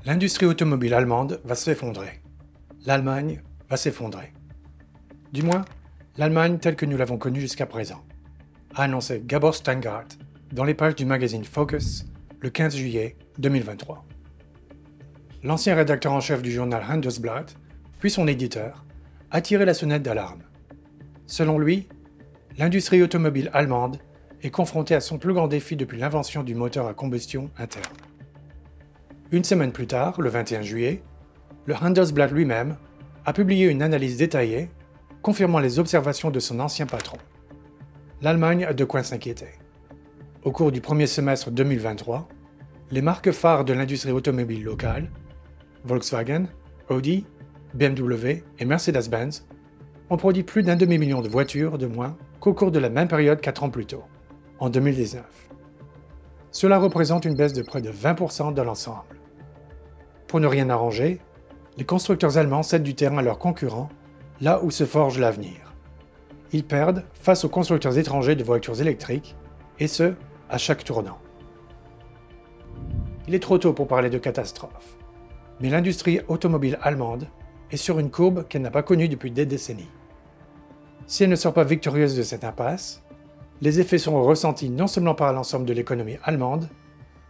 L'industrie automobile allemande va s'effondrer. L'Allemagne va s'effondrer. Du moins, l'Allemagne telle que nous l'avons connue jusqu'à présent, a annoncé Gabor Steingart dans les pages du magazine Focus le 15 juillet 2023. L'ancien rédacteur en chef du journal Handelsblatt, puis son éditeur, a tiré la sonnette d'alarme. Selon lui, l'industrie automobile allemande est confrontée à son plus grand défi depuis l'invention du moteur à combustion interne. Une semaine plus tard, le 21 juillet, le Handelsblatt lui-même a publié une analyse détaillée confirmant les observations de son ancien patron. L'Allemagne a de quoi s'inquiéter. Au cours du premier semestre 2023, les marques phares de l'industrie automobile locale, Volkswagen, Audi, BMW et Mercedes-Benz, ont produit plus d'un demi-million de voitures de moins qu'au cours de la même période 4 ans plus tôt, en 2019. Cela représente une baisse de près de 20% de l'ensemble. Pour ne rien arranger, les constructeurs allemands cèdent du terrain à leurs concurrents, là où se forge l'avenir. Ils perdent face aux constructeurs étrangers de voitures électriques, et ce, à chaque tournant. Il est trop tôt pour parler de catastrophe, mais l'industrie automobile allemande est sur une courbe qu'elle n'a pas connue depuis des décennies. Si elle ne sort pas victorieuse de cette impasse, les effets seront ressentis non seulement par l'ensemble de l'économie allemande,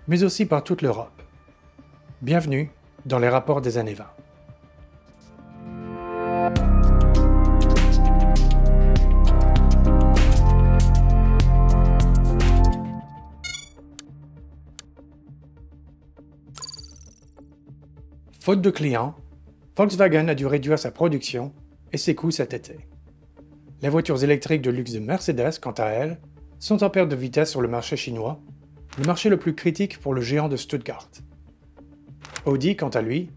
mais aussi par toute l'Europe. Bienvenue dans les rapports des années 20. Faute de clients, Volkswagen a dû réduire sa production et ses coûts cet été. Les voitures électriques de luxe de Mercedes, quant à elles, sont en perte de vitesse sur le marché chinois, le marché le plus critique pour le géant de Stuttgart. Audi, quant à lui,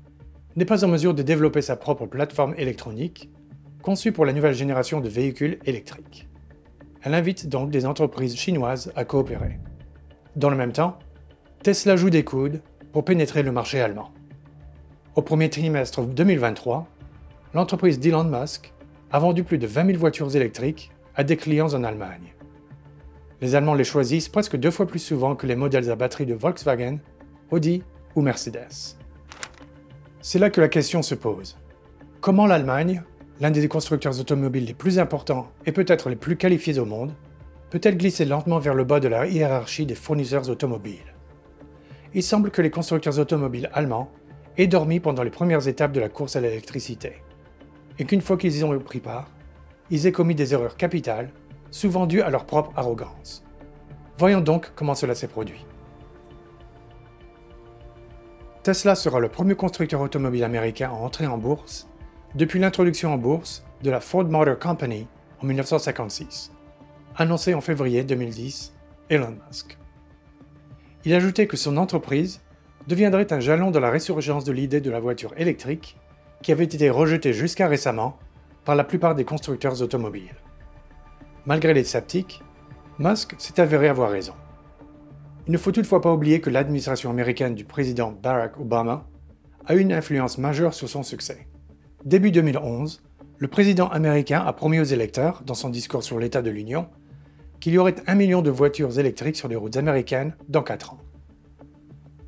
n'est pas en mesure de développer sa propre plateforme électronique, conçue pour la nouvelle génération de véhicules électriques. Elle invite donc des entreprises chinoises à coopérer. Dans le même temps, Tesla joue des coudes pour pénétrer le marché allemand. Au premier trimestre 2023, l'entreprise d'Elon Musk a vendu plus de 20 000 voitures électriques à des clients en Allemagne. Les Allemands les choisissent presque 2 fois plus souvent que les modèles à batterie de Volkswagen, Audi ou Mercedes. C'est là que la question se pose. Comment l'Allemagne, l'un des constructeurs automobiles les plus importants et peut-être les plus qualifiés au monde, peut-elle glisser lentement vers le bas de la hiérarchie des fournisseurs automobiles? Il semble que les constructeurs automobiles allemands aient dormi pendant les premières étapes de la course à l'électricité, et qu'une fois qu'ils y ont pris part, ils aient commis des erreurs capitales, souvent dues à leur propre arrogance. Voyons donc comment cela s'est produit. Tesla sera le premier constructeur automobile américain à entrer en bourse depuis l'introduction en bourse de la Ford Motor Company en 1956, annoncé en février 2010 Elon Musk. Il ajoutait que son entreprise deviendrait un jalon dans la résurgence de l'idée de la voiture électrique qui avait été rejetée jusqu'à récemment par la plupart des constructeurs automobiles. Malgré les sceptiques, Musk s'est avéré avoir raison. Il ne faut toutefois pas oublier que l'administration américaine du président Barack Obama a eu une influence majeure sur son succès. Début 2011, le président américain a promis aux électeurs, dans son discours sur l'état de l'Union, qu'il y aurait 1 million de voitures électriques sur les routes américaines dans 4 ans.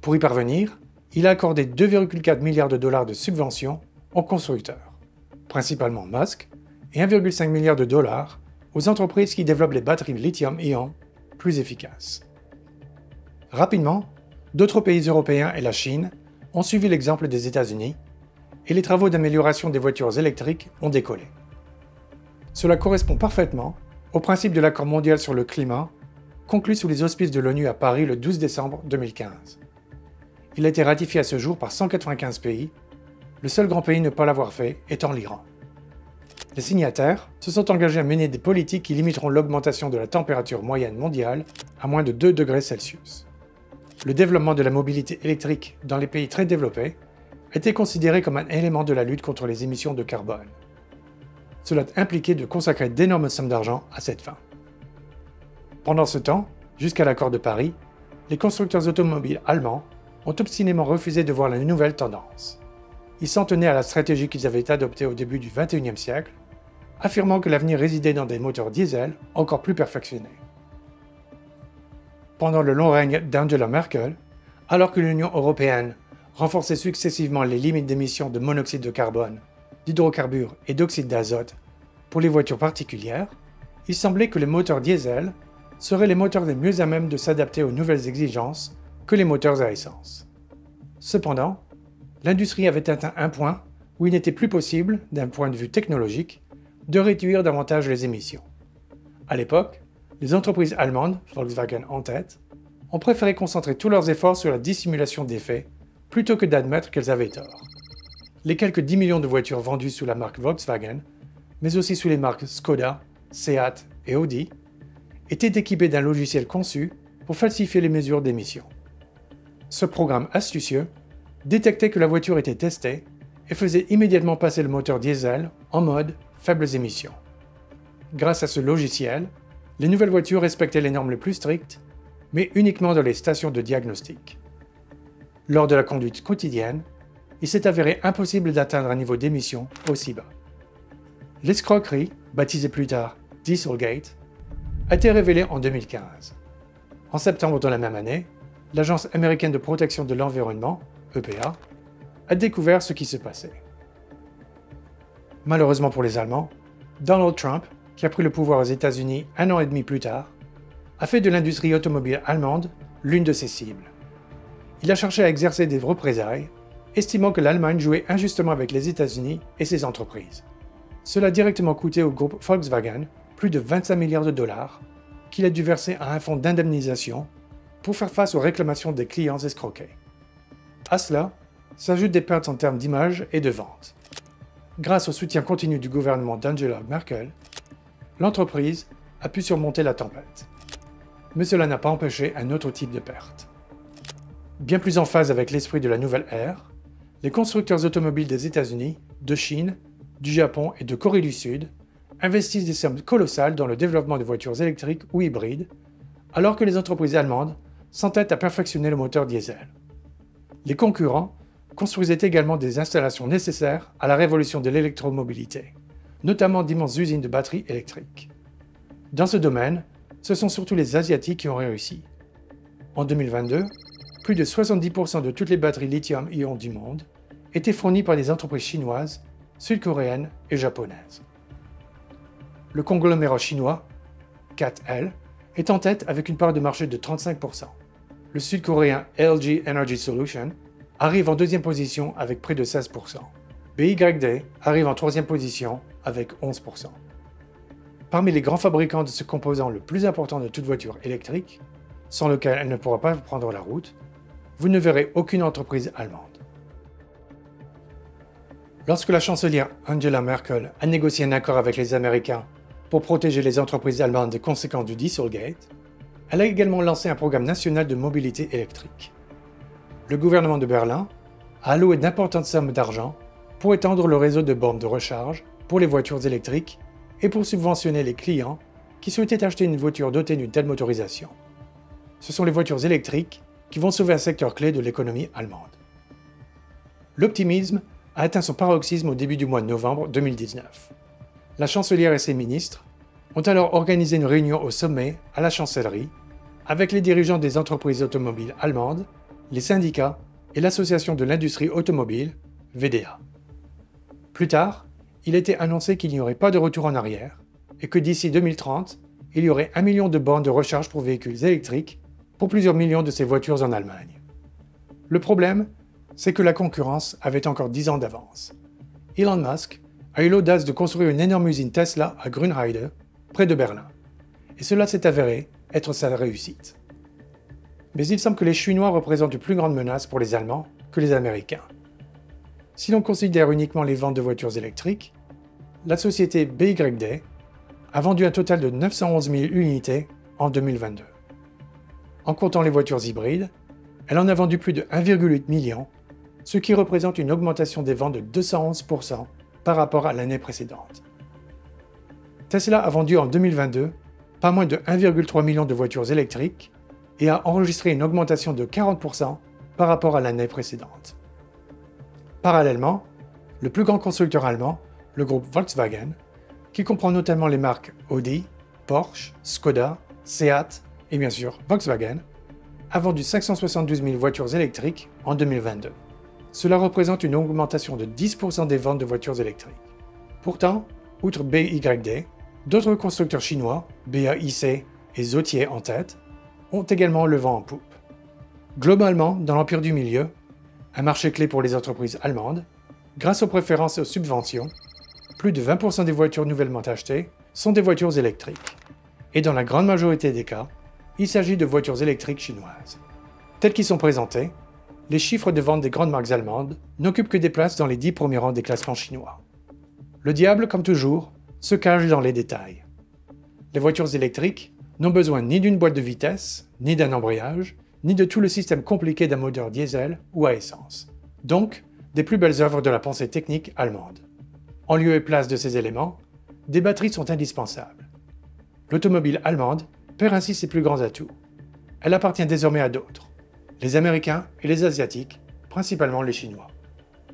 Pour y parvenir, il a accordé 2,4 milliards de dollars de subventions aux constructeurs, principalement Musk, et 1,5 milliard de dollars aux entreprises qui développent les batteries lithium-ion plus efficaces. Rapidement, d'autres pays européens et la Chine ont suivi l'exemple des États-Unis, et les travaux d'amélioration des voitures électriques ont décollé. Cela correspond parfaitement au principe de l'accord mondial sur le climat, conclu sous les auspices de l'ONU à Paris le 12 décembre 2015. Il a été ratifié à ce jour par 195 pays, le seul grand pays ne pas l'avoir fait étant l'Iran. Les signataires se sont engagés à mener des politiques qui limiteront l'augmentation de la température moyenne mondiale à moins de 2 degrés Celsius. Le développement de la mobilité électrique dans les pays très développés a été considéré comme un élément de la lutte contre les émissions de carbone. Cela a impliqué de consacrer d'énormes sommes d'argent à cette fin. Pendant ce temps, jusqu'à l'accord de Paris, les constructeurs automobiles allemands ont obstinément refusé de voir la nouvelle tendance. Ils s'en tenaient à la stratégie qu'ils avaient adoptée au début du XXIe siècle, affirmant que l'avenir résidait dans des moteurs diesel encore plus perfectionnés. Pendant le long règne d'Angela Merkel, alors que l'Union européenne renforçait successivement les limites d'émissions de monoxyde de carbone, d'hydrocarbures et d'oxyde d'azote pour les voitures particulières, il semblait que les moteurs diesel seraient les moteurs les mieux à même de s'adapter aux nouvelles exigences que les moteurs à essence. Cependant, l'industrie avait atteint un point où il n'était plus possible, d'un point de vue technologique, de réduire davantage les émissions. À l'époque, les entreprises allemandes, Volkswagen en tête, ont préféré concentrer tous leurs efforts sur la dissimulation d'effets plutôt que d'admettre qu'elles avaient tort. Les quelques 10 millions de voitures vendues sous la marque Volkswagen, mais aussi sous les marques Skoda, Seat et Audi, étaient équipées d'un logiciel conçu pour falsifier les mesures d'émissions. Ce programme astucieux détectait que la voiture était testée et faisait immédiatement passer le moteur diesel en mode faibles émissions. Grâce à ce logiciel, les nouvelles voitures respectaient les normes les plus strictes, mais uniquement dans les stations de diagnostic. Lors de la conduite quotidienne, il s'est avéré impossible d'atteindre un niveau d'émission aussi bas. L'escroquerie, baptisée plus tard Dieselgate, a été révélée en 2015. En septembre de la même année, l'Agence américaine de protection de l'environnement, EPA, a découvert ce qui se passait. Malheureusement pour les Allemands, Donald Trump, qui a pris le pouvoir aux États-Unis un an et demi plus tard, a fait de l'industrie automobile allemande l'une de ses cibles. Il a cherché à exercer des représailles, estimant que l'Allemagne jouait injustement avec les États-Unis et ses entreprises. Cela a directement coûté au groupe Volkswagen plus de 25 milliards de dollars, qu'il a dû verser à un fonds d'indemnisation pour faire face aux réclamations des clients escroqués. À cela s'ajoutent des pertes en termes d'image et de vente. Grâce au soutien continu du gouvernement d'Angela Merkel, l'entreprise a pu surmonter la tempête. Mais cela n'a pas empêché un autre type de perte. Bien plus en phase avec l'esprit de la nouvelle ère, les constructeurs automobiles des États-Unis, de Chine, du Japon et de Corée du Sud investissent des sommes colossales dans le développement de voitures électriques ou hybrides, alors que les entreprises allemandes s'entêtent à perfectionner le moteur diesel. Les concurrents construisaient également des installations nécessaires à la révolution de l'électromobilité, notamment d'immenses usines de batteries électriques. Dans ce domaine, ce sont surtout les Asiatiques qui ont réussi. En 2022, plus de 70% de toutes les batteries lithium-ion du monde étaient fournies par des entreprises chinoises, sud-coréennes et japonaises. Le conglomérat chinois, CATL, est en tête avec une part de marché de 35%. Le sud-coréen LG Energy Solution arrive en deuxième position avec près de 16%. BYD arrive en troisième position avec 11%. Parmi les grands fabricants de ce composant le plus important de toute voiture électrique, sans lequel elle ne pourra pas prendre la route, vous ne verrez aucune entreprise allemande. Lorsque la chancelière Angela Merkel a négocié un accord avec les Américains pour protéger les entreprises allemandes des conséquences du Dieselgate, elle a également lancé un programme national de mobilité électrique. Le gouvernement de Berlin a alloué d'importantes sommes d'argent pour étendre le réseau de bornes de recharge pour les voitures électriques et pour subventionner les clients qui souhaitaient acheter une voiture dotée d'une telle motorisation. Ce sont les voitures électriques qui vont sauver un secteur clé de l'économie allemande. L'optimisme a atteint son paroxysme au début du mois de novembre 2019. La chancelière et ses ministres ont alors organisé une réunion au sommet à la chancellerie avec les dirigeants des entreprises automobiles allemandes, les syndicats et l'association de l'industrie automobile, VDA. Plus tard, il a été annoncé qu'il n'y aurait pas de retour en arrière et que d'ici 2030, il y aurait 1 million de bornes de recharge pour véhicules électriques pour plusieurs millions de ces voitures en Allemagne. Le problème, c'est que la concurrence avait encore 10 ans d'avance. Elon Musk a eu l'audace de construire une énorme usine Tesla à Grünheide, près de Berlin. Et cela s'est avéré être sa réussite. Mais il semble que les Chinois représentent une plus grande menace pour les Allemands que les Américains. Si l'on considère uniquement les ventes de voitures électriques, la société BYD a vendu un total de 911 000 unités en 2022. En comptant les voitures hybrides, elle en a vendu plus de 1,8 million, ce qui représente une augmentation des ventes de 211% par rapport à l'année précédente. Tesla a vendu en 2022 pas moins de 1,3 million de voitures électriques et a enregistré une augmentation de 40% par rapport à l'année précédente. Parallèlement, le plus grand constructeur allemand, le groupe Volkswagen, qui comprend notamment les marques Audi, Porsche, Skoda, Seat et bien sûr Volkswagen, a vendu 572 000 voitures électriques en 2022. Cela représente une augmentation de 10% des ventes de voitures électriques. Pourtant, outre BYD, d'autres constructeurs chinois, BAIC et Zotier en tête, ont également le vent en poupe. Globalement, dans l'empire du milieu, un marché clé pour les entreprises allemandes, grâce aux préférences et aux subventions, plus de 20% des voitures nouvellement achetées sont des voitures électriques. Et dans la grande majorité des cas, il s'agit de voitures électriques chinoises. Tels qu'ils sont présentés, les chiffres de vente des grandes marques allemandes n'occupent que des places dans les 10 premiers rangs des classements chinois. Le diable, comme toujours, se cache dans les détails. Les voitures électriques n'ont besoin ni d'une boîte de vitesse, ni d'un embrayage, ni de tout le système compliqué d'un moteur diesel ou à essence. Donc, des plus belles œuvres de la pensée technique allemande. En lieu et place de ces éléments, des batteries sont indispensables. L'automobile allemande perd ainsi ses plus grands atouts. Elle appartient désormais à d'autres, les Américains et les Asiatiques, principalement les Chinois.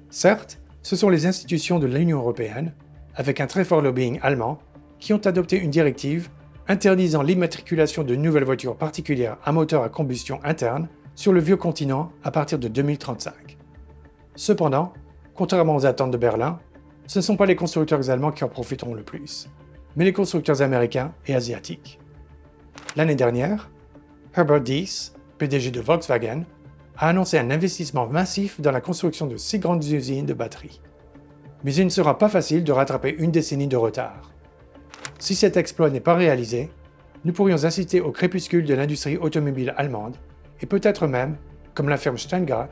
Certes, ce sont les institutions de l'Union européenne, avec un très fort lobbying allemand, qui ont adopté une directive interdisant l'immatriculation de nouvelles voitures particulières à moteur à combustion interne sur le vieux continent à partir de 2035. Cependant, contrairement aux attentes de Berlin, ce ne sont pas les constructeurs allemands qui en profiteront le plus, mais les constructeurs américains et asiatiques. L'année dernière, Herbert Diess, PDG de Volkswagen, a annoncé un investissement massif dans la construction de 6 grandes usines de batteries. Mais il ne sera pas facile de rattraper une décennie de retard. Si cet exploit n'est pas réalisé, nous pourrions assister au crépuscule de l'industrie automobile allemande et peut-être même, comme l'affirme Steingart,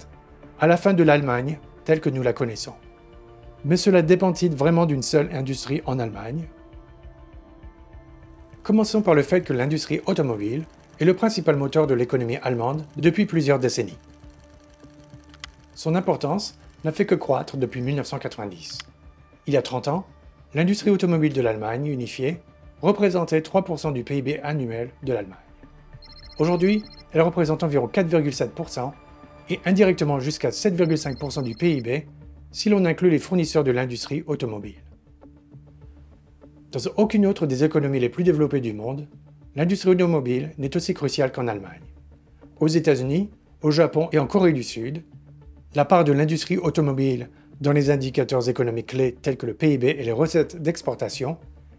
à la fin de l'Allemagne telle que nous la connaissons. Mais cela dépend-il vraiment d'une seule industrie en Allemagne? Commençons par le fait que l'industrie automobile est le principal moteur de l'économie allemande depuis plusieurs décennies. Son importance n'a fait que croître depuis 1990. Il y a 30 ans, l'industrie automobile de l'Allemagne unifiée représentait 3% du PIB annuel de l'Allemagne. Aujourd'hui, elle représente environ 4,7% et indirectement jusqu'à 7,5% du PIB si l'on inclut les fournisseurs de l'industrie automobile. Dans aucune autre des économies les plus développées du monde, l'industrie automobile n'est aussi cruciale qu'en Allemagne. Aux États-Unis, au Japon et en Corée du Sud, la part de l'industrie automobile dans les indicateurs économiques clés tels que le PIB et les recettes d'exportation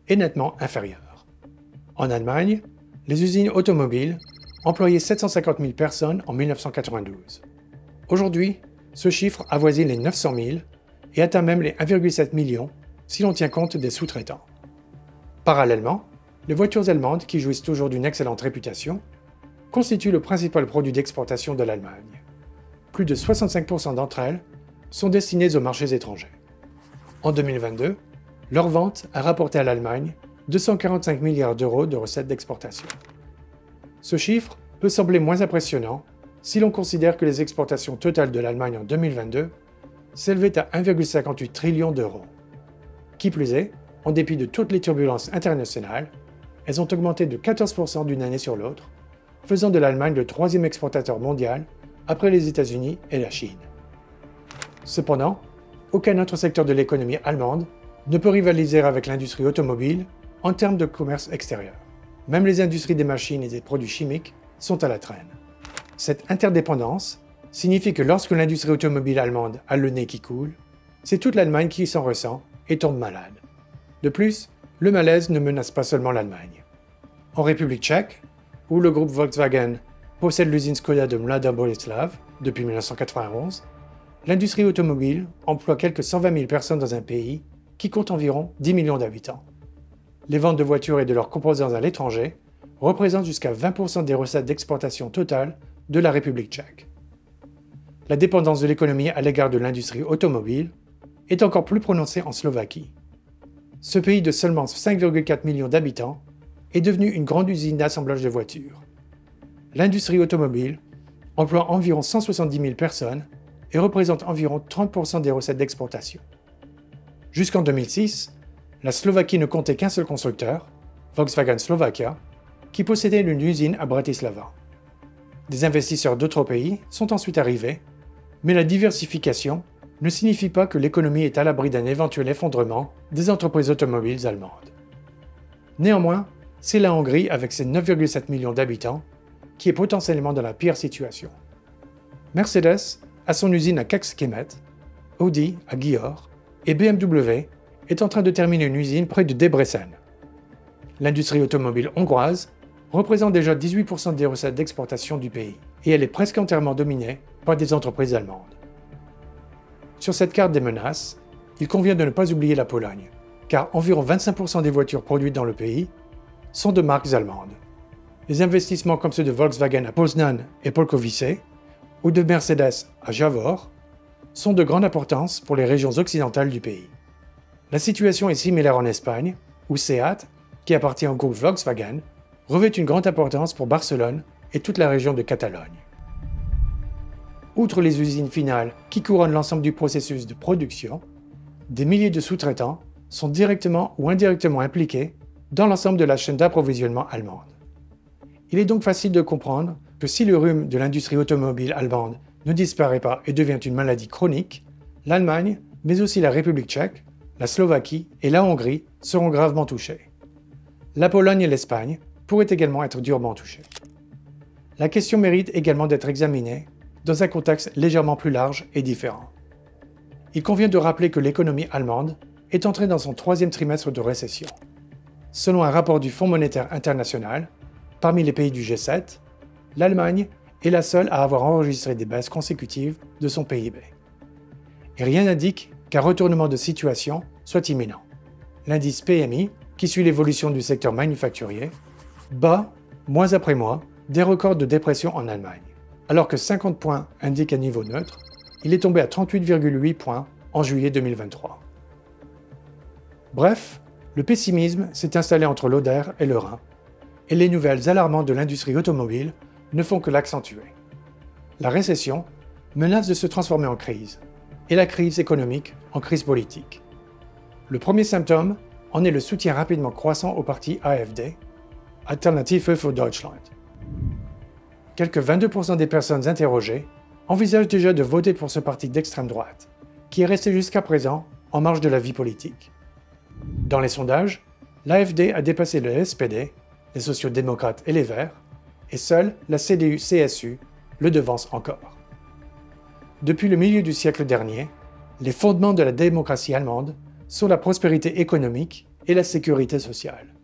est nettement inférieure. En Allemagne, les usines automobiles employaient 750 000 personnes en 1992. Aujourd'hui, ce chiffre avoisine les 900 000 et atteint même les 1,7 million si l'on tient compte des sous-traitants. Parallèlement, les voitures allemandes, qui jouissent toujours d'une excellente réputation, constituent le principal produit d'exportation de l'Allemagne. Plus de 65% d'entre elles sont destinées aux marchés étrangers. En 2022, leur vente a rapporté à l'Allemagne 245 milliards d'euros de recettes d'exportation. Ce chiffre peut sembler moins impressionnant si l'on considère que les exportations totales de l'Allemagne en 2022 s'élevaient à 1,58 trillion d'euros. Qui plus est, en dépit de toutes les turbulences internationales, elles ont augmenté de 14% d'une année sur l'autre, faisant de l'Allemagne le troisième exportateur mondial après les États-Unis et la Chine. Cependant, aucun autre secteur de l'économie allemande ne peut rivaliser avec l'industrie automobile en termes de commerce extérieur. Même les industries des machines et des produits chimiques sont à la traîne. Cette interdépendance signifie que lorsque l'industrie automobile allemande a le nez qui coule, c'est toute l'Allemagne qui s'en ressent et tombe malade. De plus, le malaise ne menace pas seulement l'Allemagne. En République tchèque, où le groupe Volkswagen possède l'usine Skoda de Mladá Boleslav depuis 1991, l'industrie automobile emploie quelques 120 000 personnes dans un pays qui compte environ 10 millions d'habitants. Les ventes de voitures et de leurs composants à l'étranger représentent jusqu'à 20% des recettes d'exportation totales de la République tchèque. La dépendance de l'économie à l'égard de l'industrie automobile est encore plus prononcée en Slovaquie. Ce pays de seulement 5,4 millions d'habitants est devenu une grande usine d'assemblage de voitures. L'industrie automobile emploie environ 170 000 personnes et représente environ 30% des recettes d'exportation. Jusqu'en 2006, la Slovaquie ne comptait qu'un seul constructeur, Volkswagen Slovakia, qui possédait une usine à Bratislava. Des investisseurs d'autres pays sont ensuite arrivés, mais la diversification ne signifie pas que l'économie est à l'abri d'un éventuel effondrement des entreprises automobiles allemandes. Néanmoins, c'est la Hongrie avec ses 9,7 millions d'habitants qui est potentiellement dans la pire situation. Mercedes a son usine à Kexkemet, Audi à Győr et BMW est en train de terminer une usine près de Debrecen. L'industrie automobile hongroise représente déjà 18% des recettes d'exportation du pays et elle est presque entièrement dominée par des entreprises allemandes. Sur cette carte des menaces, il convient de ne pas oublier la Pologne, car environ 25% des voitures produites dans le pays sont de marques allemandes. Les investissements comme ceux de Volkswagen à Poznań et Polkowice, ou de Mercedes à Javor, sont de grande importance pour les régions occidentales du pays. La situation est similaire en Espagne, où Seat, qui appartient au groupe Volkswagen, revêt une grande importance pour Barcelone et toute la région de Catalogne. Outre les usines finales qui couronnent l'ensemble du processus de production, des milliers de sous-traitants sont directement ou indirectement impliqués dans l'ensemble de la chaîne d'approvisionnement allemande. Il est donc facile de comprendre que si le rhume de l'industrie automobile allemande ne disparaît pas et devient une maladie chronique, l'Allemagne, mais aussi la République tchèque, la Slovaquie et la Hongrie seront gravement touchées. La Pologne et l'Espagne pourraient également être durement touchées. La question mérite également d'être examinée dans un contexte légèrement plus large et différent. Il convient de rappeler que l'économie allemande est entrée dans son troisième trimestre de récession. Selon un rapport du Fonds monétaire international, parmi les pays du G7, l'Allemagne est la seule à avoir enregistré des baisses consécutives de son PIB. Et rien n'indique qu'un retournement de situation soit imminent. L'indice PMI, qui suit l'évolution du secteur manufacturier, bat, mois après mois, des records de dépression en Allemagne. Alors que 50 points indiquent un niveau neutre, il est tombé à 38,8 points en juillet 2023. Bref, le pessimisme s'est installé entre l'Oder et le Rhin, et les nouvelles alarmantes de l'industrie automobile ne font que l'accentuer. La récession menace de se transformer en crise, et la crise économique en crise politique. Le premier symptôme en est le soutien rapidement croissant au parti AfD, Alternative für Deutschland. Quelques 22% des personnes interrogées envisagent déjà de voter pour ce parti d'extrême droite, qui est resté jusqu'à présent en marge de la vie politique. Dans les sondages, l'AfD a dépassé le SPD, les sociaux-démocrates et les Verts, et seule la CDU-CSU le devance encore. Depuis le milieu du siècle dernier, les fondements de la démocratie allemande sont la prospérité économique et la sécurité sociale.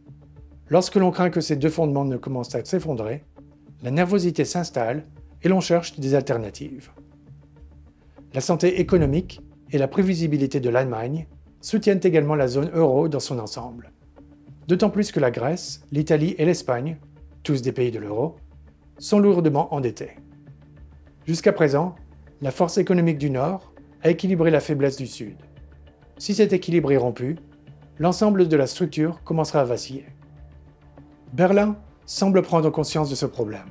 Lorsque l'on craint que ces deux fondements ne commencent à s'effondrer, la nervosité s'installe et l'on cherche des alternatives. La santé économique et la prévisibilité de l'Allemagne soutiennent également la zone euro dans son ensemble. D'autant plus que la Grèce, l'Italie et l'Espagne, tous des pays de l'euro, sont lourdement endettés. Jusqu'à présent, la force économique du Nord a équilibré la faiblesse du Sud. Si cet équilibre est rompu, l'ensemble de la structure commencera à vaciller. Berlin semble prendre conscience de ce problème.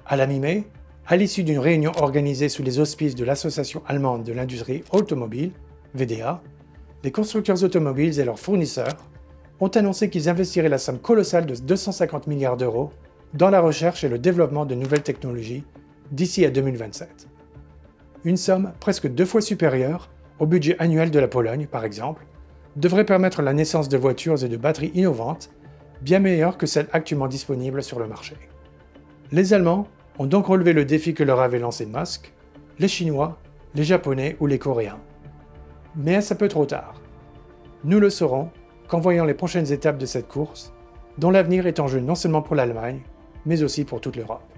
À la mi-mai, à l'issue d'une réunion organisée sous les auspices de l'Association allemande de l'industrie automobile, VDA, les constructeurs automobiles et leurs fournisseurs ont annoncé qu'ils investiraient la somme colossale de 250 milliards d'euros dans la recherche et le développement de nouvelles technologies d'ici à 2027. Une somme presque 2 fois supérieure au budget annuel de la Pologne, par exemple, devrait permettre la naissance de voitures et de batteries innovantes bien meilleures que celles actuellement disponibles sur le marché. Les Allemands ont donc relevé le défi que leur avait lancé Musk, les Chinois, les Japonais ou les Coréens. Mais est-ce un peu trop tard? Nous le saurons qu'en voyant les prochaines étapes de cette course, dont l'avenir est en jeu non seulement pour l'Allemagne, mais aussi pour toute l'Europe.